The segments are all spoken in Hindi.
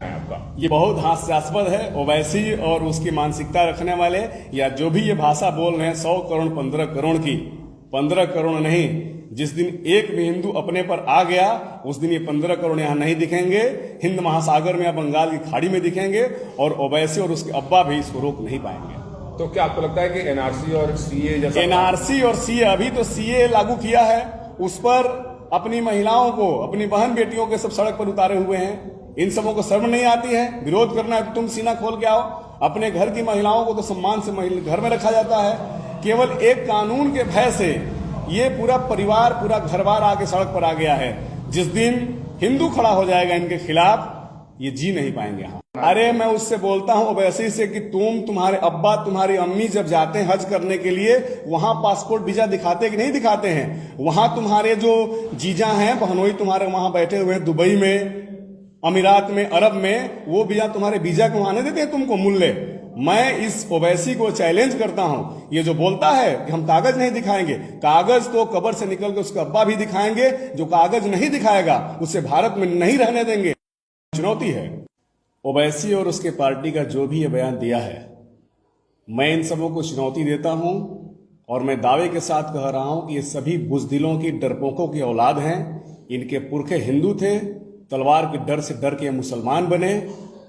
आपका ये बहुत हास्यास्पद है। ओवैसी और उसकी मानसिकता रखने वाले या जो भी ये भाषा बोल रहे हैं 100 करोड़ 15 करोड़ की, 15 करोड़ नहीं, जिस दिन एक भी हिंदू अपने पर आ गया उस दिन ये 15 करोड़ यहाँ नहीं दिखेंगे, हिंद महासागर में या बंगाल की खाड़ी में दिखेंगे, और ओवैसी और उसके अब्बा भी इसको रोक नहीं पाएंगे। तो क्या आपको लगता है कि एनआरसी और सीए जैसा एनआरसी और सीए, अभी तो सीए लागू किया है, उस पर अपनी महिलाओं को, अपनी बहन बेटियों के सब सड़क पर उतारे हुए हैं। इन सबों को शर्म नहीं आती है? विरोध करना है तो तुम सीना खोल के आओ। अपने घर की महिलाओं को तो सम्मान से घर में रखा जाता है। केवल एक कानून के भय से ये पूरा परिवार, पूरा घरबार आके सड़क पर आ गया है। जिस दिन हिंदू खड़ा हो जाएगा इनके खिलाफ, ये जी नहीं पाएंगे यहाँ। अरे मैं उससे बोलता हूं ओवैसी से कि तुम्हारे अब्बा, तुम्हारी अम्मी जब जाते हैं हज करने के लिए, वहां पासपोर्ट वीजा दिखाते कि नहीं दिखाते हैं? वहां तुम्हारे जो जीजा हैं, बहनोई तुम्हारे वहां बैठे हुए हैं दुबई में, अमीरात में, अरब में, वो वीजा तुम्हारे वीजा को आने देते हैं तुमको मूल्य। मैं इस ओवैसी को चैलेंज करता हूं, ये जो बोलता है कि हम कागज नहीं दिखाएंगे, कागज तो कब्र से निकल के उसका अब्बा भी दिखाएंगे। जो कागज नहीं दिखाएगा उसे भारत में नहीं रहने देंगे। चुनौती है। ओवैसी और उसके पार्टी का जो भी ये बयान दिया है, मैं इन सबों को चुनौती देता हूं और मैं दावे के साथ कह रहा हूं कि ये सभी बुजदिलों की, डरपोकों की औलाद हैं। इनके पुरखे हिंदू थे, तलवार के डर से डर के मुसलमान बने,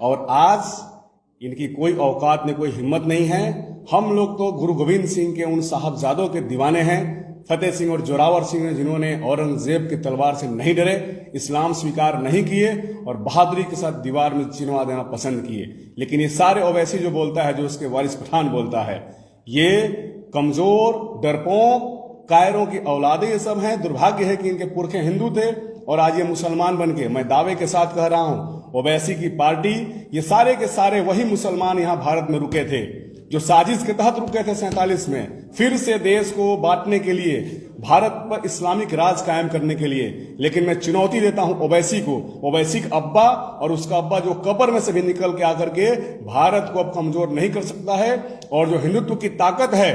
और आज इनकी कोई औकात में, कोई हिम्मत नहीं है। हम लोग तो गुरु गोविंद सिंह के उन साहबजादों के दीवाने हैं, फतेह सिंह और जोरावर सिंह, जिन्होंने औरंगजेब की तलवार से नहीं डरे, इस्लाम स्वीकार नहीं किए और बहादुरी के साथ दीवार में चिनवा देना पसंद किए। लेकिन ये सारे ओवैसी जो बोलता है, जो उसके वारिस पठान बोलता है, ये कमजोर, डरपोक, कायरों की औलादे ये सब हैं। दुर्भाग्य है कि इनके पुरखे हिंदू थे और आज ये मुसलमान बन के, मैं दावे के साथ कह रहा हूं, ओवैसी की पार्टी, ये सारे के सारे वही मुसलमान यहां भारत में रुके थे जो साजिश के तहत रुके थे 47 में, फिर से देश को बांटने के लिए, भारत पर इस्लामिक राज कायम करने के लिए। लेकिन मैं चुनौती देता हूं ओवैसी को, ओवैसी का अब्बा और उसका अब्बा जो कब्र में से भी निकल के आकर के भारत को अब कमजोर नहीं कर सकता है। और जो हिंदुत्व की ताकत है,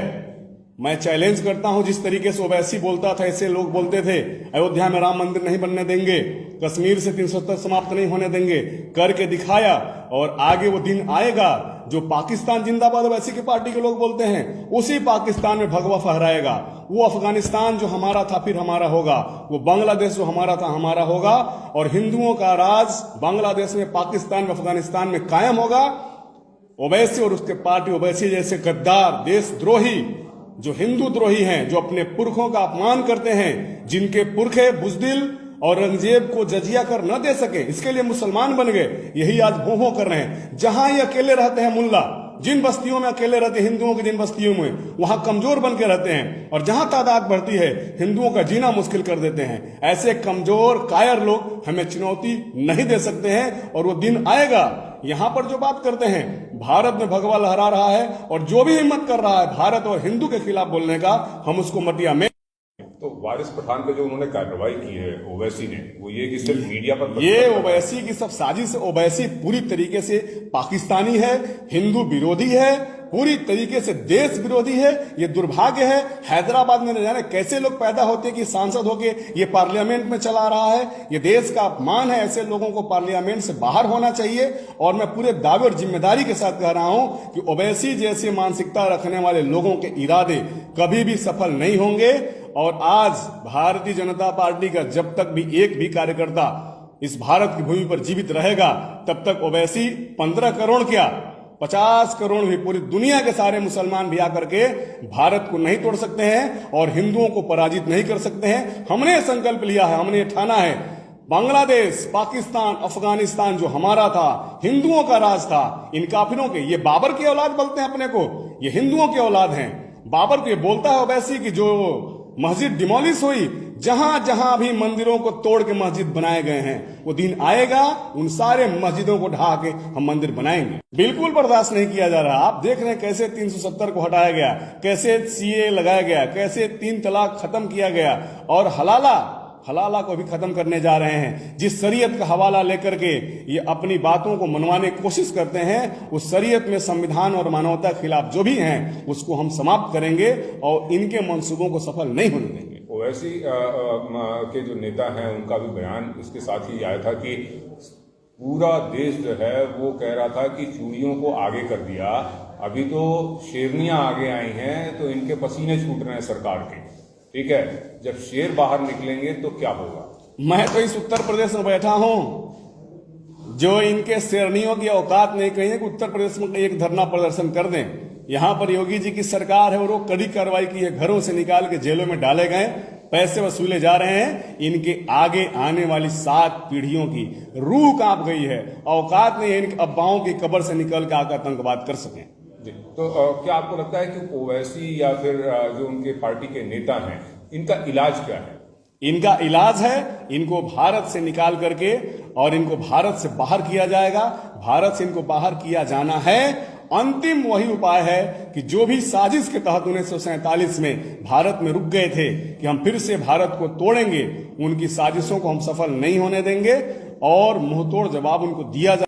मैं चैलेंज करता हूं, जिस तरीके से ओवैसी बोलता था ऐसे लोग बोलते थे, अयोध्या में राम मंदिर नहीं बनने देंगे, कश्मीर से 370 समाप्त नहीं होने देंगे, करके दिखाया। और आगे वो दिन आएगा जो पाकिस्तान जिंदाबाद ओवैसी की पार्टी के लोग बोलते हैं, उसी पाकिस्तान में भगवा फहराएगा। वो अफगानिस्तान जो हमारा था फिर हमारा होगा, वो बांग्लादेश जो हमारा था हमारा होगा, और हिंदुओं का राज बांग्लादेश में, पाकिस्तान में, अफगानिस्तान में कायम होगा। ओवैसी और उसके पार्टी, ओवैसी जैसे गद्दार, देशद्रोही, जो हिंदू द्रोही हैं, जो अपने पुरखों का अपमान करते हैं, जिनके पुरखे बुजदिल औरंगजेब को जजिया कर न दे सके, इसके लिए मुसलमान बन गए, यही आज हो कर रहे हैं। जहां ये अकेले रहते हैं मुल्ला, जिन बस्तियों में अकेले रहते हैं हिंदुओं की, जिन बस्तियों में, वहां कमजोर बन के रहते हैं, और जहां तादाद बढ़ती है हिंदुओं का जीना मुश्किल कर देते हैं। ऐसे कमजोर कायर लोग हमें चुनौती नहीं दे सकते हैं। और वो दिन आएगा, यहां पर जो बात करते हैं, भारत में भगवा लहरा रहा है, और जो भी हिम्मत कर रहा है भारत और हिंदू के खिलाफ बोलने का, हम उसको मटिया में। तो वारिस पठान पे जो उन्होंने कार्रवाई की है ओवैसी ने, वो ये कि सिर्फ मीडिया पर, ये ओवैसी की सब साजिश है। ओवैसी पूरी तरीके से पाकिस्तानी है, हिंदू विरोधी है, पूरी तरीके से देश विरोधी है। ये दुर्भाग्य है, हैदराबाद में न जाने कैसे लोग पैदा होते कि सांसद होके ये पार्लियामेंट में चला रहा है। ये देश का अपमान है, ऐसे लोगों को पार्लियामेंट से बाहर होना चाहिए। और मैं पूरे दावे और जिम्मेदारी के साथ कह रहा हूं कि ओवैसी जैसे मानसिकता रखने वाले लोगों के इरादे कभी भी सफल नहीं होंगे। और आज भारतीय जनता पार्टी का जब तक भी एक भी कार्यकर्ता इस भारत की भूमि पर जीवित रहेगा, तब तक ओवैसी 15 करोड़ क्या, 50 करोड़ भी, पूरी दुनिया के सारे मुसलमान भी आकर के भारत को नहीं तोड़ सकते हैं और हिंदुओं को पराजित नहीं कर सकते हैं। हमने संकल्प लिया है, हमने ठाना है, बांग्लादेश, पाकिस्तान, अफगानिस्तान जो हमारा था, हिंदुओं का राज था, इन काफिरों के, ये बाबर की औलाद बोलते हैं अपने को, ये हिंदुओं की औलाद हैं। बाबर को ये बोलता है ओवैसी की जो मस्जिद डिमोलिश हुई, जहां जहां भी मंदिरों को तोड़ के मस्जिद बनाए गए हैं, वो दिन आएगा, उन सारे मस्जिदों को ढहा के हम मंदिर बनाएंगे। बिल्कुल बर्दाश्त नहीं किया जा रहा। आप देख रहे हैं कैसे 370 को हटाया गया, कैसे सीए लगाया गया, कैसे 3 तलाक खत्म किया गया, और हलाला को भी खत्म करने जा रहे हैं। जिस शरीयत का हवाला लेकर के ये अपनी बातों को मनवाने की कोशिश करते हैं, उस शरीयत में संविधान और मानवता के खिलाफ जो भी हैं, उसको हम समाप्त करेंगे और इनके मंसूबों को सफल नहीं होने देंगे। ओवैसी के जो नेता हैं उनका भी बयान इसके साथ ही आया था कि पूरा देश जो है वो कह रहा था कि चूड़ियों को आगे कर दिया, अभी तो शेरनियां आगे आई हैं तो इनके पसीने छूट रहे हैं सरकार के। ठीक है, जब शेर बाहर निकलेंगे तो क्या होगा? मैं तो इस उत्तर प्रदेश में बैठा हूं, जो इनके शेरनियों की औकात नहीं कही है कि उत्तर प्रदेश में एक धरना प्रदर्शन कर दें। यहां पर योगी जी की सरकार है और वो कड़ी कार्रवाई की है, घरों से निकाल के जेलों में डाले गए, पैसे वसूले जा रहे हैं। इनके आगे आने वाली 7 पीढ़ियों की रूह कांप गई है, औकात नहीं है इन अब्बाओं की कब्र से निकल के आकर आतंकवाद कर सकें। जी, तो क्या आपको लगता है कि ओवैसी या फिर जो उनके पार्टी के नेता हैं, इनका इलाज क्या है? इनका इलाज है, इनको भारत से निकाल करके और इनको भारत से बाहर किया जाएगा। भारत से इनको बाहर किया जाना है। अंतिम वही उपाय है कि जो भी साजिश के तहत 1947 में भारत में रुक गए थे कि हम फिर से भारत को तोड़ेंगे, उनकी साजिशों को हम सफल नहीं होने देंगे और मुंहतोड़ जवाब उनको दिया जाए।